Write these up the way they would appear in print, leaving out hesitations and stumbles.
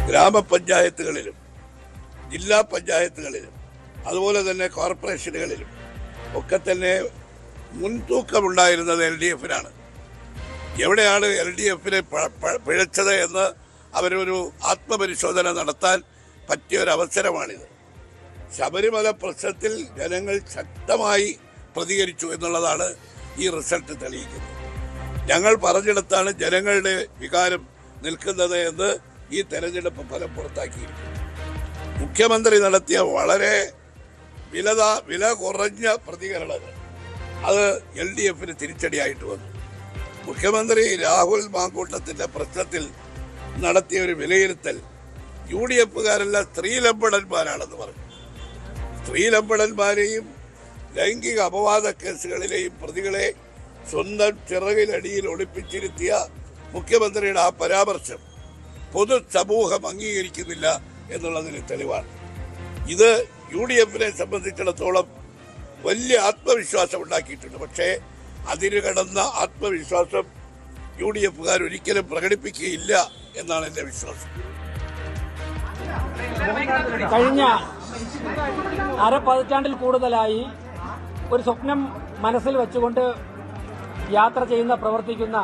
ഗ്രാമപഞ്ചായത്തുകളിലും ജില്ലാ പഞ്ചായത്തുകളിലും അതുപോലെ തന്നെ കോർപ്പറേഷനുകളിലും ഒക്കെ തന്നെ മുൻതൂക്കമുണ്ടായിരുന്നത് LDF-നാണ്. എവിടെയാണ് LDF-നെ പിഴച്ചത് എന്ന് അവരൊരു ആത്മപരിശോധന നടത്താൻ പറ്റിയൊരവസരമാണിത്. ശബരിമല പ്രശ്നത്തിൽ ജനങ്ങൾ ശക്തമായി പ്രതികരിച്ചു എന്നുള്ളതാണ് ഈ റിസൾട്ട് തെളിയിക്കുന്നത്. ഞങ്ങൾ പറഞ്ഞിടത്താണ് ജനങ്ങളുടെ വികാരം നിൽക്കുന്നത് എന്ന് ഈ തെരഞ്ഞെടുപ്പ് ഫലം പുറത്താക്കിയിരിക്കുന്നു. മുഖ്യമന്ത്രി നടത്തിയ വളരെ വില കുറഞ്ഞ പ്രതികരണങ്ങൾ അത് LDF-ന് തിരിച്ചടിയായിട്ട് വന്നു. മുഖ്യമന്ത്രി രാഹുൽ മാങ്കൂട്ടത്തിൻ്റെ പ്രശ്നത്തിൽ നടത്തിയ ഒരു വിലയിരുത്തൽ UDF-കാരെല്ലാം സ്ത്രീലമ്പടന്മാരാണെന്ന് പറഞ്ഞു. സ്ത്രീലമ്പടന്മാരെയും ലൈംഗിക അപവാദ കേസുകളിലെയും പ്രതികളെ സ്വന്തം ചിറകിലടിയിൽ ഒളിപ്പിച്ചിരുത്തിയ മുഖ്യമന്ത്രിയുടെ ആ പരാമർശം പൊതുസമൂഹം അംഗീകരിക്കുന്നില്ല എന്നുള്ളതിന് തെളിവാണ്. ഇത് UDF-നെ സംബന്ധിച്ചിടത്തോളം വലിയ ആത്മവിശ്വാസം ഉണ്ടാക്കിയിട്ടുണ്ട്. പക്ഷേ അതിന് കടന്ന ആത്മവിശ്വാസം UDF-കാർ ഒരിക്കലും പ്രകടിപ്പിക്കുകയില്ല എന്നാണ് എൻ്റെ വിശ്വാസം. കഴിഞ്ഞ അരപ്പതിറ്റാണ്ടിൽ കൂടുതലായി ഒരു സ്വപ്നം മനസ്സിൽ വെച്ചുകൊണ്ട് യാത്ര ചെയ്യുന്ന പ്രവർത്തിക്കുന്ന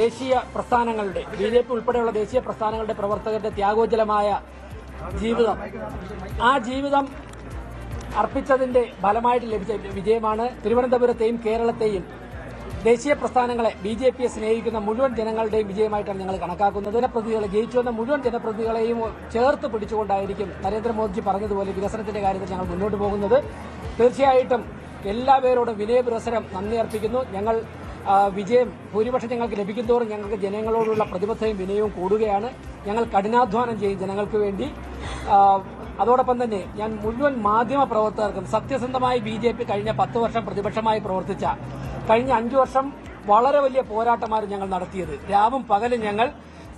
ദേശീയ പ്രസ്ഥാനങ്ങളുടെ BJP ഉൾപ്പെടെയുള്ള ദേശീയ പ്രസ്ഥാനങ്ങളുടെ പ്രവർത്തകരുടെ ത്യാഗോജ്ജലമായ ജീവിതം, ആ ജീവിതം അർപ്പിച്ചതിന്റെ ഫലമായിട്ട് ലഭിച്ച വിജയമാണ്. തിരുവനന്തപുരത്തെയും കേരളത്തെയും ദേശീയ പ്രസ്ഥാനങ്ങളെ BJP-യെ സ്നേഹിക്കുന്ന മുഴുവൻ ജനങ്ങളുടെയും വിജയമായിട്ടാണ് ഞങ്ങൾ കണക്കാക്കുന്നത്. ജനപ്രതിനിധികളെ ജയിച്ചു വന്ന മുഴുവൻ ജനപ്രതിനിധികളെയും ചേർത്ത് പിടിച്ചുകൊണ്ടായിരിക്കും നരേന്ദ്രമോദിജി പറഞ്ഞതുപോലെ വികസനത്തിന്റെ കാര്യത്തിൽ ഞങ്ങൾ മുന്നോട്ട് പോകുന്നത്. തീർച്ചയായിട്ടും എല്ലാവരോടും വിനയപുരസരം നന്ദി അർപ്പിക്കുന്നു. ഞങ്ങൾ വിജയം ഭൂരിപക്ഷം ഞങ്ങൾക്ക് ലഭിക്കുന്തോറും ഞങ്ങൾക്ക് ജനങ്ങളോടുള്ള പ്രതിബദ്ധതയും വിനയവും കൂടുകയാണ്. ഞങ്ങൾ കഠിനാധ്വാനം ചെയ്യും ജനങ്ങൾക്ക് വേണ്ടി. അതോടൊപ്പം തന്നെ ഞാൻ മുഴുവൻ മാധ്യമ പ്രവർത്തകർക്കും സത്യസന്ധമായി BJP കഴിഞ്ഞ 10 വർഷം പ്രതിപക്ഷമായി പ്രവർത്തിച്ച, കഴിഞ്ഞ 5 വർഷം വളരെ വലിയ പോരാട്ടമായിരുന്നു ഞങ്ങൾ നടത്തിയത്. രാവും പകലും ഞങ്ങൾ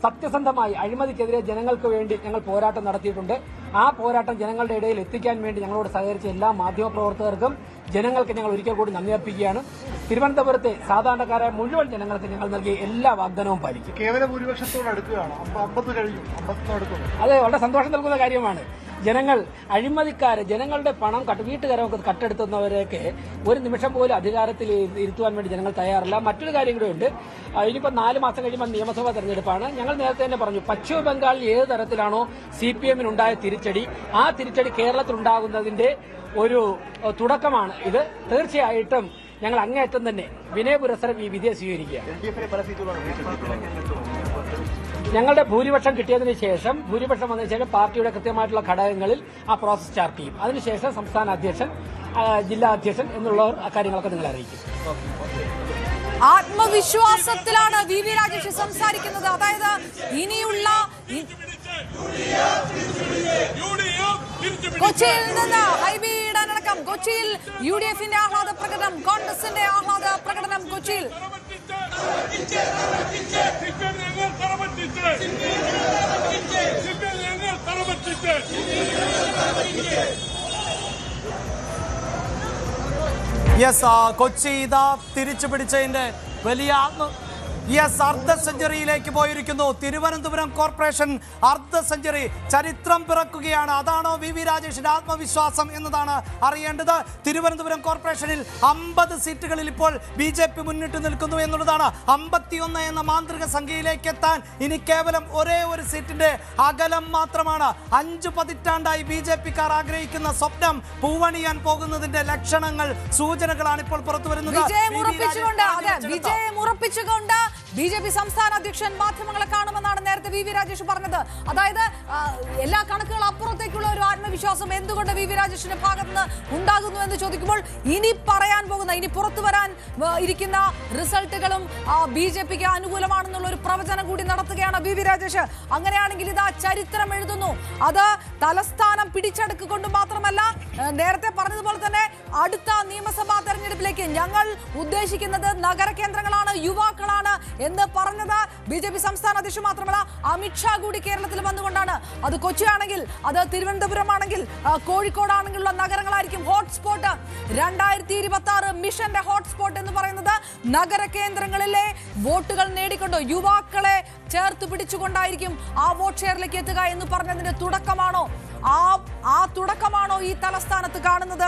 സത്യസന്ധമായി അഴിമതിക്കെതിരെ ജനങ്ങൾക്ക് വേണ്ടി ഞങ്ങൾ പോരാട്ടം നടത്തിയിട്ടുണ്ട്. ആ പോരാട്ടം ജനങ്ങളുടെ ഇടയിൽ എത്തിക്കാൻ വേണ്ടി ഞങ്ങളോട് സഹകരിച്ച എല്ലാ മാധ്യമപ്രവർത്തകർക്കും ജനങ്ങൾക്ക് ഞങ്ങൾ ഒരിക്കൽ കൂടി നന്ദി അർപ്പിക്കുകയാണ്. തിരുവനന്തപുരത്തെ സാധാരണക്കാരായ മുഴുവൻ ജനങ്ങൾക്ക് ഞങ്ങൾ നൽകിയ എല്ലാ വാഗ്ദാനവും പാലിക്കും. കേവല ഭൂരിപക്ഷത്തോട് അടുക്കുകയാണ്. 50 കഴിഞ്ഞു, 50 അടുക്കുന്നു. അതെ, വളരെ സന്തോഷം നൽകുന്ന കാര്യമാണ്. ജനങ്ങൾ അഴിമതിക്കാരെ, ജനങ്ങളുടെ പണം വീട്ടുകാരൊക്കെ കട്ടെടുത്തുന്നവരെയൊക്കെ ഒരു നിമിഷം പോലും അധികാരത്തിൽ ഇരുത്തുവാൻ വേണ്ടി ജനങ്ങൾ തയ്യാറില്ല. മറ്റൊരു കാര്യം കൂടെ ഉണ്ട്. ഇനിയിപ്പോൾ 4 മാസം കഴിയുമ്പോൾ നിയമസഭാ തെരഞ്ഞെടുപ്പാണ്. ഞങ്ങൾ നേരത്തെ തന്നെ പറഞ്ഞു, പശ്ചിമ ബംഗാളിൽ ഏത് തരത്തിലാണോ CPM-നുണ്ടായ തിരിച്ചടി, ആ തിരിച്ചടി കേരളത്തിൽ ഉണ്ടാകുന്നതിന്റെ ഒരു തുടക്കമാണ് ഇത്. തീർച്ചയായിട്ടും ഞങ്ങൾ അങ്ങേയറ്റം തന്നെ വിനയപുരസരം ഈ വിധിയെ സ്വീകരിക്കുക. ഞങ്ങളുടെ ഭൂരിപക്ഷം കിട്ടിയതിന് ശേഷം, ഭൂരിപക്ഷം വന്നതിന് ശേഷം പാർട്ടിയുടെ കൃത്യമായിട്ടുള്ള ഘടകങ്ങളിൽ ആ പ്രോസസ് സ്റ്റാർട്ട് ചെയ്യും. അതിനുശേഷം സംസ്ഥാന അധ്യക്ഷൻ, ജില്ലാ അധ്യക്ഷൻ എന്നുള്ളവർ അക്കാര്യങ്ങളൊക്കെ നിങ്ങളെ അറിയിക്കും. ആത്മവിശ്വാസത്തിലാണ് VV രാജേഷ് സംസാരിക്കുന്നത്. അതായത് ഇനിയുള്ള കൊച്ചിയിൽ നിന്ന് ഹൈബി ഈഡനടക്കം കൊച്ചിയിൽ UDF-ന്റെ ആഹ്ലാദ പ്രകടനം, കോൺഗ്രസിന്റെ ആഹ്ലാദ പ്രകടനം കൊച്ചിയിൽ. കൊച്ചി ഇതാ തിരിച്ചു പിടിച്ചതിന്റെ വലിയ അർദ്ധ സെഞ്ചുറിയിലേക്ക് പോയിരിക്കുന്നു. തിരുവനന്തപുരം കോർപ്പറേഷൻ അർദ്ധ സെഞ്ചുറി ചരിത്രം പിറക്കുകയാണ്. അതാണോ VV രാജേഷിന്റെ ആത്മവിശ്വാസം എന്നതാണ് അറിയേണ്ടത്. തിരുവനന്തപുരം കോർപ്പറേഷനിൽ 50 സീറ്റുകളിൽ ഇപ്പോൾ BJP മുന്നിട്ട് നിൽക്കുന്നു എന്നുള്ളതാണ്. 51 എന്ന മാന്ത്രിക സംഖ്യയിലേക്ക് എത്താൻ ഇനി കേവലം ഒരേ ഒരു സീറ്റിന്റെ അകലം മാത്രമാണ്. 5 പതിറ്റാണ്ടായി BJP-ക്കാർ ആഗ്രഹിക്കുന്ന സ്വപ്നം പൂവണിയാൻ പോകുന്നതിന്റെ ലക്ഷണങ്ങൾ, സൂചനകളാണ് ഇപ്പോൾ പുറത്തു വരുന്നത്. വിജയമുറപ്പിച്ചുകൊണ്ട് BJP സംസ്ഥാന അധ്യക്ഷൻ മാധ്യമങ്ങളെ കാണുമെന്നാണ് നേരത്തെ VV രാജേഷ് പറഞ്ഞത്. അതായത് എല്ലാ കണക്കുകളും അപ്പുറത്തേക്കുള്ള ഒരു ആത്മവിശ്വാസം എന്തുകൊണ്ട് VV രാജേഷിന്റെ ഭാഗത്ത് നിന്ന് ഉണ്ടാകുന്നു എന്ന് ചോദിക്കുമ്പോൾ ഇനി പറയാൻ പോകുന്ന, ഇനി പുറത്തു വരാൻ ഇരിക്കുന്ന റിസൾട്ടുകളും BJP-ക്ക് അനുകൂലമാണെന്നുള്ള ഒരു പ്രവചനം കൂടി നടത്തുകയാണ് VV രാജേഷ്. അങ്ങനെയാണെങ്കിൽ ഇതാ ചരിത്രം എഴുതുന്നു. അത് തലസ്ഥാനം പിടിച്ചെടുക്കൊണ്ട് മാത്രമല്ല, നേരത്തെ പറഞ്ഞതുപോലെ തന്നെ അടുത്ത നിയമസഭാ തെരഞ്ഞെടുപ്പിലേക്ക് ഞങ്ങൾ ഉദ്ദേശിക്കുന്നത് നഗര കേന്ദ്രങ്ങളാണ്, യുവാക്കളാണ് എന്ന് പറഞ്ഞത് BJP സംസ്ഥാന അധ്യക്ഷൻ മാത്രമല്ല അമിത്ഷാ കൂടി കേരളത്തിൽ വന്നുകൊണ്ടാണ്. അത് കൊച്ചിയാണെങ്കിൽ, അത് തിരുവനന്തപുരമാണെങ്കിൽ, കോഴിക്കോടാണെങ്കിലുള്ള നഗരങ്ങളായിരിക്കും ഹോട്ട്സ്പോട്ട്. 2026 മിഷന്റെ ഹോട്ട്സ്പോട്ട് എന്ന് പറയുന്നത് നഗര കേന്ദ്രങ്ങളിലെ വോട്ടുകൾ നേടിക്കൊണ്ട് യുവാക്കളെ ചേർത്ത് പിടിച്ചുകൊണ്ടായിരിക്കും ആ വോട്ട് ഷെയറിലേക്ക് എത്തുക എന്ന് പറഞ്ഞതിന്റെ തുടക്കമാണോ, ആ തുടക്കമാണോ ഈ തലസ്ഥാനത്ത് കാണുന്നത്?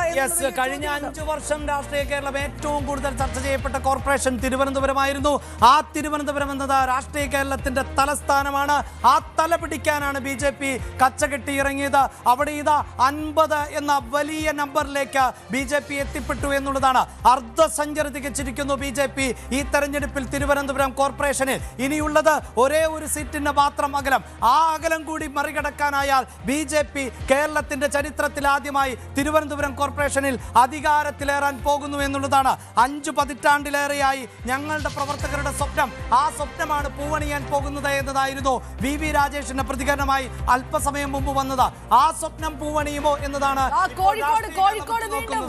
കഴിഞ്ഞ 5 വർഷം രാഷ്ട്രീയ കേരളം ഏറ്റവും കൂടുതൽ ചർച്ച ചെയ്യപ്പെട്ട കോർപ്പറേഷൻ തിരുവനന്തപുരമായിരുന്നു. ആ തിരുവനന്തപുരം എന്നത് രാഷ്ട്രീയ കേരളത്തിന്റെ തലസ്ഥാനമാണ്. ആ തല പിടിക്കാനാണ് BJP കച്ചകെട്ടി ഇറങ്ങിയത്. അവിടെ ഇതാ 50 എന്ന വലിയ നമ്പറിലേക്ക് BJP എത്തിപ്പെട്ടു എന്നുള്ളതാണ്. അർദ്ധ സെഞ്ചുറി തികച്ചിരിക്കുന്നു BJP ഈ തെരഞ്ഞെടുപ്പിൽ തിരുവനന്തപുരം കോർപ്പറേഷനിൽ. ഇനിയുള്ളത് ഒരേ ഒരു സീറ്റിന് മാത്രം അകലം. ആ അകലം കൂടി മറികടക്കാനായാൽ BJP കേരളത്തിന്റെ ചരിത്രത്തിൽ ആദ്യമായി തിരുവനന്തപുരം കോർപ്പറേഷനിൽ അധികാരത്തിലേറാൻ പോകുന്നു എന്നുള്ളതാണ്. 5 പതിറ്റാണ്ടിലേറെയായി ഞങ്ങളുടെ പ്രവർത്തകരുടെ സ്വപ്നം, ആ സ്വപ്നമാണ് പൂവണിയാൻ പോകുന്നത് എന്നതായിരുന്നു VV രാജേഷിന്റെ പ്രതികരണമായി അല്പസമയം മുമ്പ് വന്നത്. ആ സ്വപ്നം പൂവണിയുമോ എന്നതാണ് കോഴിക്കോട് വീണ്ടും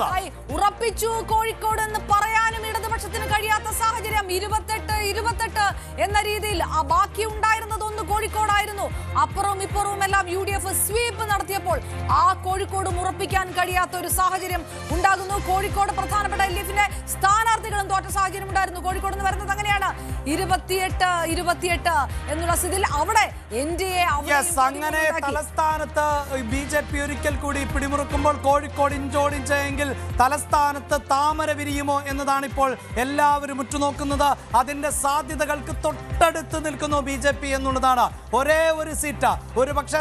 ഉറപ്പിച്ചു. കോഴിക്കോട് എന്ന് പറയാനും ഇടതുപക്ഷത്തിന് കഴിയാത്ത സാഹചര്യം. 28 എന്ന രീതിയിൽ ബാക്കി ഉണ്ടായിരുന്നതൊന്ന് കോഴിക്കോടായിരുന്നു. അപ്പുറവും ഇപ്പുറവും എല്ലാം UDF സ്വീപ്പ് നടത്തിയപ്പോൾ ആ കോഴിക്കോട് ഉറപ്പിക്കാൻ കഴിയാത്ത ഒരു സാഹചര്യം ഉണ്ടാകുന്നു. കോഴിക്കോട് പ്രധാനപ്പെട്ട LDFിന്റെ സ്ഥാനാർത്ഥികളും തോറ്റ സാഹചര്യം ഉണ്ടായിരുന്നു. കോഴിക്കോട് എന്ന് പറയുന്നത് അങ്ങനെയാണ്. 28 എന്നുള്ള സ്ഥിതിയിൽ അവിടെ NDA അങ്ങനെ തലസ്ഥാനത്ത് BJP ഒരിക്കൽ കൂടി പിടിമുറുക്കുമ്പോൾ കോഴിക്കോട് ഇഞ്ചോടിഞ്ചെങ്കിൽ തലസ്ഥാനത്ത് താമര വിരിയുമോ എന്നതാണ് ഇപ്പോൾ എല്ലാവരും ഉറ്റുനോക്കുന്നത്. അതിന്റെ സാധ്യതകൾക്ക് തൊട്ടടുത്ത് നിൽക്കുന്നു BJP എന്നുള്ളതാണ്. ഒരേ ഒരു സീറ്റ്, ഒരു പക്ഷേ